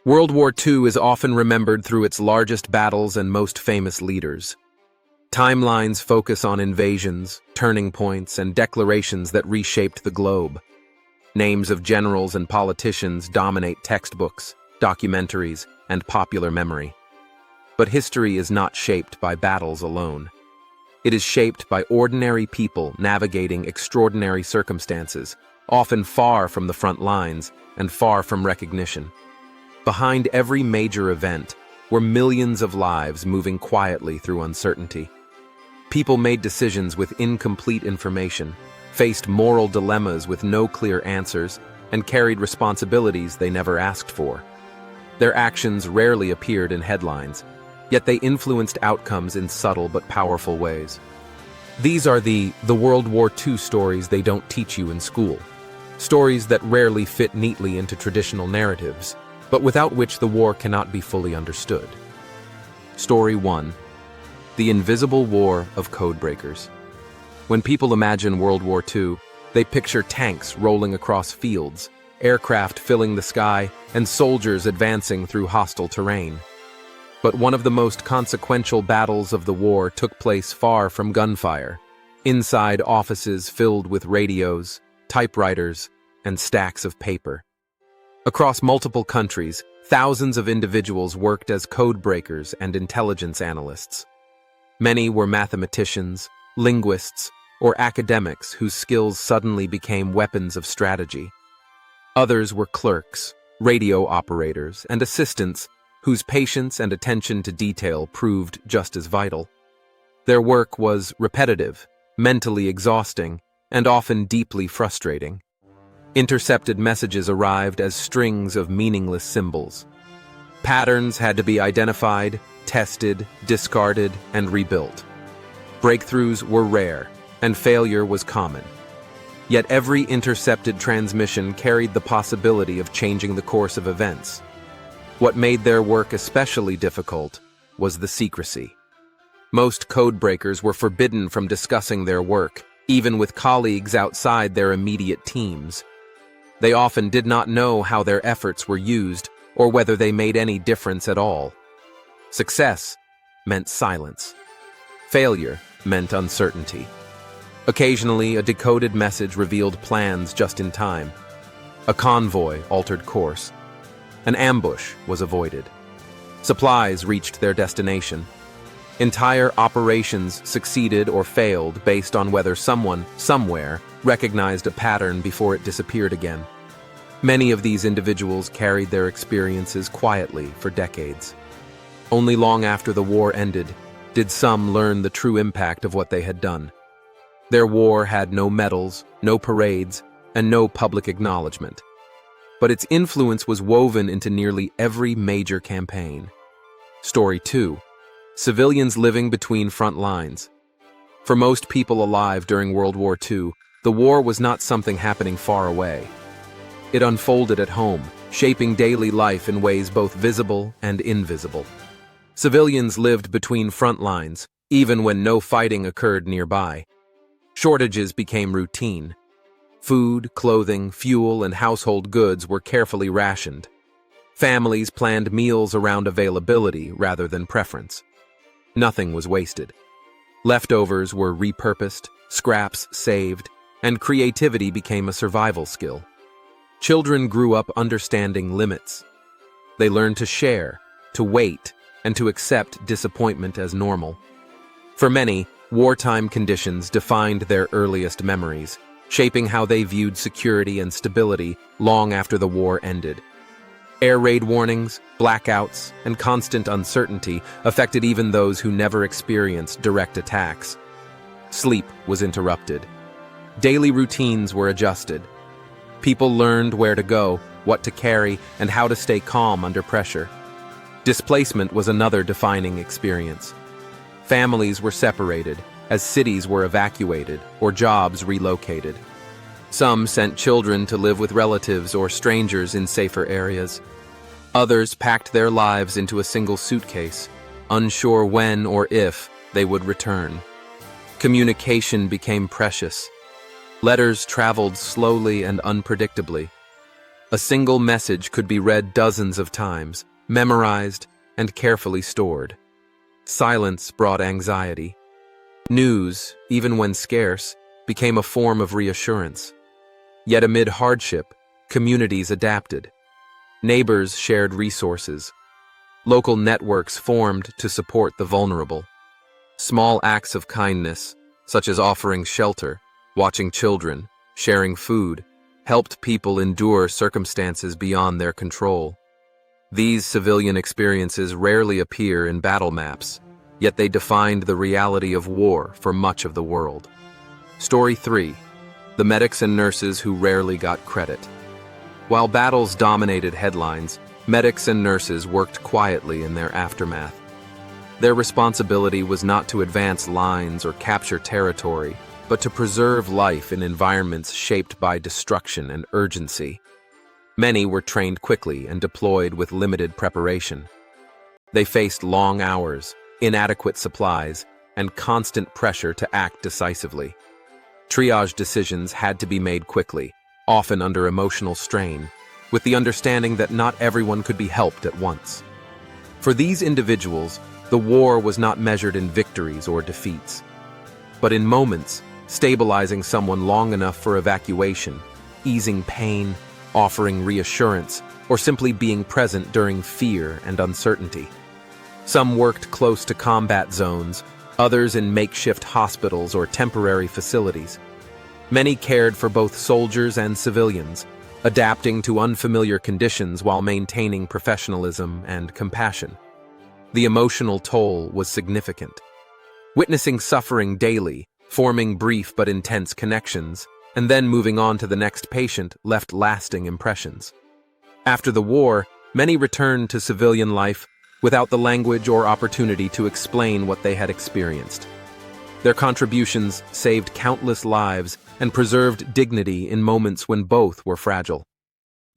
World War II is often remembered through its largest battles and most famous leaders. Timelines focus on invasions, turning points, and declarations that reshaped the globe. Names of generals and politicians dominate textbooks, documentaries, and popular memory. But history is not shaped by battles alone. It is shaped by ordinary people navigating extraordinary circumstances, often far from the front lines and far from recognition. Behind every major event were millions of lives moving quietly through uncertainty. People made decisions with incomplete information, faced moral dilemmas with no clear answers, and carried responsibilities they never asked for. Their actions rarely appeared in headlines, yet they influenced outcomes in subtle but powerful ways. These are the World War II stories they don't teach you in school. Stories that rarely fit neatly into traditional narratives, but without which the war cannot be fully understood. Story 1. The Invisible War of Codebreakers. When people imagine World War II, they picture tanks rolling across fields, aircraft filling the sky, and soldiers advancing through hostile terrain. But one of the most consequential battles of the war took place far from gunfire, inside offices filled with radios, typewriters, and stacks of paper. Across multiple countries, thousands of individuals worked as code breakers and intelligence analysts. Many were mathematicians, linguists, or academics whose skills suddenly became weapons of strategy. Others were clerks, radio operators, and assistants whose patience and attention to detail proved just as vital. Their work was repetitive, mentally exhausting, and often deeply frustrating. Intercepted messages arrived as strings of meaningless symbols. Patterns had to be identified, tested, discarded, and rebuilt. Breakthroughs were rare, and failure was common. Yet every intercepted transmission carried the possibility of changing the course of events. What made their work especially difficult was the secrecy. Most code breakers were forbidden from discussing their work, even with colleagues outside their immediate teams. They often did not know how their efforts were used or whether they made any difference at all. Success meant silence. Failure meant uncertainty. Occasionally, a decoded message revealed plans just in time. A convoy altered course. An ambush was avoided. Supplies reached their destination. Entire operations succeeded or failed based on whether someone, somewhere, recognized a pattern before it disappeared again. Many of these individuals carried their experiences quietly for decades. Only long after the war ended did some learn the true impact of what they had done. Their war had no medals, no parades, and no public acknowledgement. But its influence was woven into nearly every major campaign. Story 2. Civilians living between front lines. For most people alive during World War II, the war was not something happening far away. It unfolded at home, shaping daily life in ways both visible and invisible. Civilians lived between front lines, even when no fighting occurred nearby. Shortages became routine. Food, clothing, fuel, and household goods were carefully rationed. Families planned meals around availability rather than preference. Nothing was wasted. Leftovers were repurposed, scraps saved, and creativity became a survival skill. Children grew up understanding limits. They learned to share, to wait, and to accept disappointment as normal. For many, wartime conditions defined their earliest memories, shaping how they viewed security and stability long after the war ended. Air raid warnings, blackouts, and constant uncertainty affected even those who never experienced direct attacks. Sleep was interrupted. Daily routines were adjusted. People learned where to go, what to carry, and how to stay calm under pressure. Displacement was another defining experience. Families were separated, as cities were evacuated or jobs relocated. Some sent children to live with relatives or strangers in safer areas. Others packed their lives into a single suitcase, unsure when or if they would return. Communication became precious. Letters traveled slowly and unpredictably. A single message could be read dozens of times, memorized, and carefully stored. Silence brought anxiety. News, even when scarce, became a form of reassurance. Yet amid hardship, communities adapted. Neighbors shared resources. Local networks formed to support the vulnerable. Small acts of kindness, such as offering shelter, watching children, sharing food, helped people endure circumstances beyond their control. These civilian experiences rarely appear in battle maps, yet they defined the reality of war for much of the world. Story 3. The medics and nurses who rarely got credit. While battles dominated headlines, medics and nurses worked quietly in their aftermath. Their responsibility was not to advance lines or capture territory, but to preserve life in environments shaped by destruction and urgency. Many were trained quickly and deployed with limited preparation. They faced long hours, inadequate supplies, and constant pressure to act decisively. Triage decisions had to be made quickly, often under emotional strain, with the understanding that not everyone could be helped at once. For these individuals, the war was not measured in victories or defeats, but in moments, stabilizing someone long enough for evacuation, easing pain, offering reassurance, or simply being present during fear and uncertainty. Some worked close to combat zones, others in makeshift hospitals or temporary facilities. Many cared for both soldiers and civilians, adapting to unfamiliar conditions while maintaining professionalism and compassion. The emotional toll was significant. Witnessing suffering daily, forming brief but intense connections, and then moving on to the next patient left lasting impressions. After the war, many returned to civilian life without the language or opportunity to explain what they had experienced. Their contributions saved countless lives and preserved dignity in moments when both were fragile.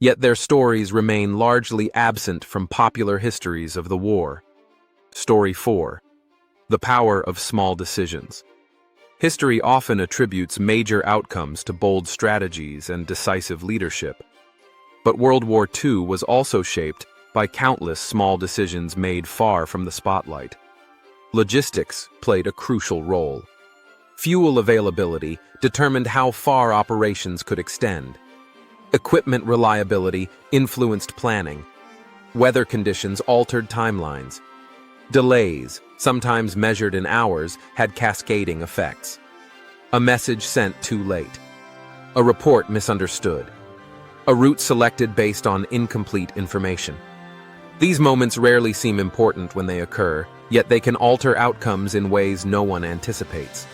Yet their stories remain largely absent from popular histories of the war. Story 4. The power of small decisions. History often attributes major outcomes to bold strategies and decisive leadership. But World War II was also shaped by countless small decisions made far from the spotlight. Logistics played a crucial role. Fuel availability determined how far operations could extend. Equipment reliability influenced planning. Weather conditions altered timelines. Delays, sometimes measured in hours, had cascading effects. A message sent too late. A report misunderstood. A route selected based on incomplete information. These moments rarely seem important when they occur, yet they can alter outcomes in ways no one anticipates.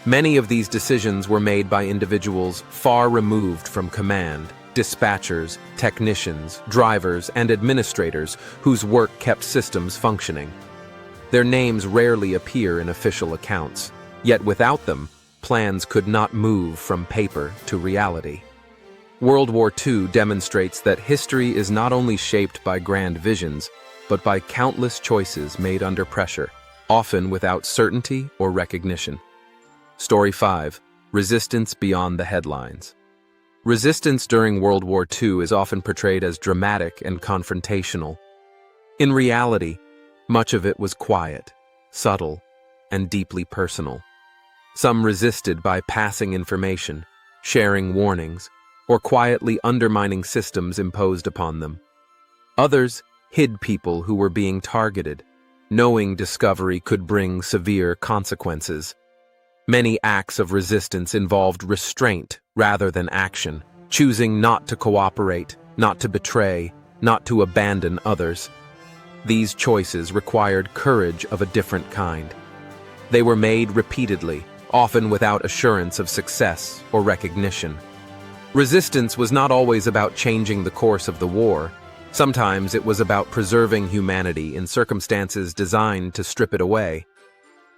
Many of these decisions were made by individuals far removed from command, dispatchers, technicians, drivers, and administrators whose work kept systems functioning. Their names rarely appear in official accounts, yet without them, plans could not move from paper to reality. World War II demonstrates that history is not only shaped by grand visions, but by countless choices made under pressure, often without certainty or recognition. Story 5. Resistance beyond the headlines. Resistance during World War II is often portrayed as dramatic and confrontational. In reality, much of it was quiet, subtle, and deeply personal. Some resisted by passing information, sharing warnings, or quietly undermining systems imposed upon them. Others hid people who were being targeted, knowing discovery could bring severe consequences. Many acts of resistance involved restraint rather than action, choosing not to cooperate, not to betray, not to abandon others. These choices required courage of a different kind. They were made repeatedly, often without assurance of success or recognition. Resistance was not always about changing the course of the war. Sometimes it was about preserving humanity in circumstances designed to strip it away.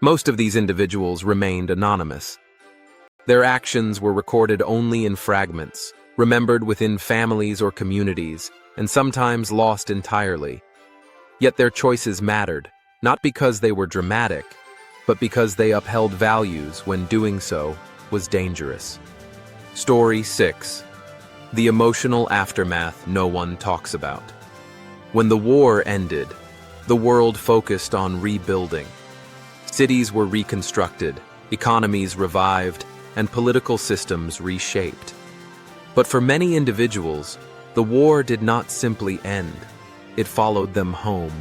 Most of these individuals remained anonymous. Their actions were recorded only in fragments, remembered within families or communities, and sometimes lost entirely. Yet their choices mattered, not because they were dramatic, but because they upheld values when doing so was dangerous. Story 6. The emotional aftermath no one talks about. When the war ended, the world focused on rebuilding. Cities were reconstructed, economies revived, and political systems reshaped. But for many individuals, the war did not simply end. It followed them home.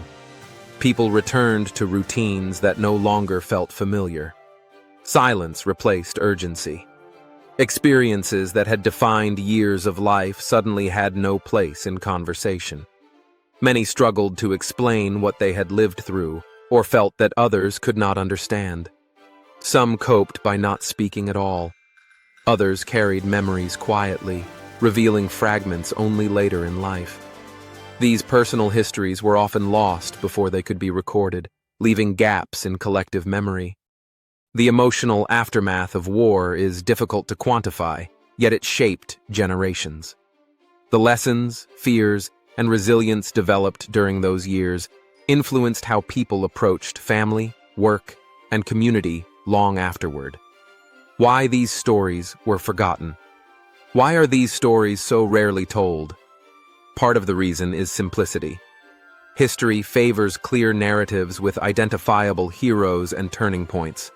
People returned to routines that no longer felt familiar. Silence replaced urgency. Experiences that had defined years of life suddenly had no place in conversation. Many struggled to explain what they had lived through, or felt that others could not understand. Some coped by not speaking at all. Others carried memories quietly, revealing fragments only later in life. These personal histories were often lost before they could be recorded, leaving gaps in collective memory. The emotional aftermath of war is difficult to quantify, yet it shaped generations. The lessons, fears, and resilience developed during those years influenced how people approached family, work, and community long afterward. Why these stories were forgotten? Why are these stories so rarely told? Part of the reason is simplicity. History favors clear narratives with identifiable heroes and turning points.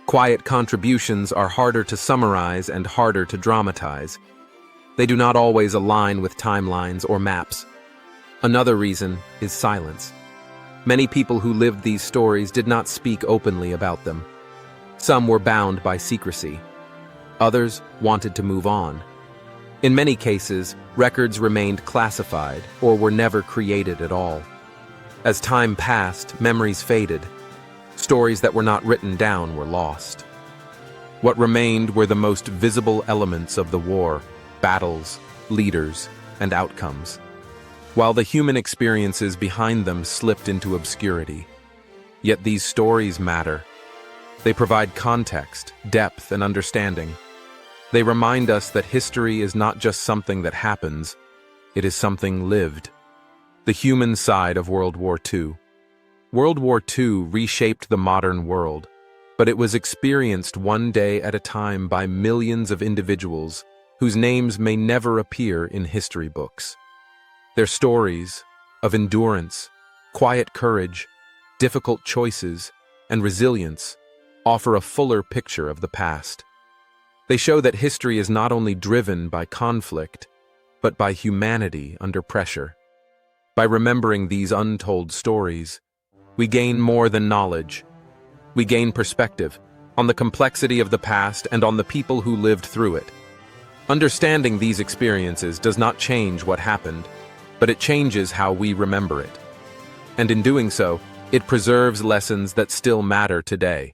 Quiet contributions are harder to summarize and harder to dramatize. They do not always align with timelines or maps. Another reason is silence. Many people who lived these stories did not speak openly about them. Some were bound by secrecy. Others wanted to move on. In many cases, records remained classified or were never created at all. As time passed, memories faded. Stories that were not written down were lost. What remained were the most visible elements of the war: battles, leaders, and outcomes, while the human experiences behind them slipped into obscurity. Yet these stories matter. They provide context, depth, and understanding. They remind us that history is not just something that happens, it is something lived. The human side of World War II. World War II reshaped the modern world, but it was experienced one day at a time by millions of individuals whose names may never appear in history books. Their stories of endurance, quiet courage, difficult choices, and resilience offer a fuller picture of the past. They show that history is not only driven by conflict, but by humanity under pressure. By remembering these untold stories, we gain more than knowledge. We gain perspective on the complexity of the past and on the people who lived through it. Understanding these experiences does not change what happened, but it changes how we remember it. And in doing so, it preserves lessons that still matter today.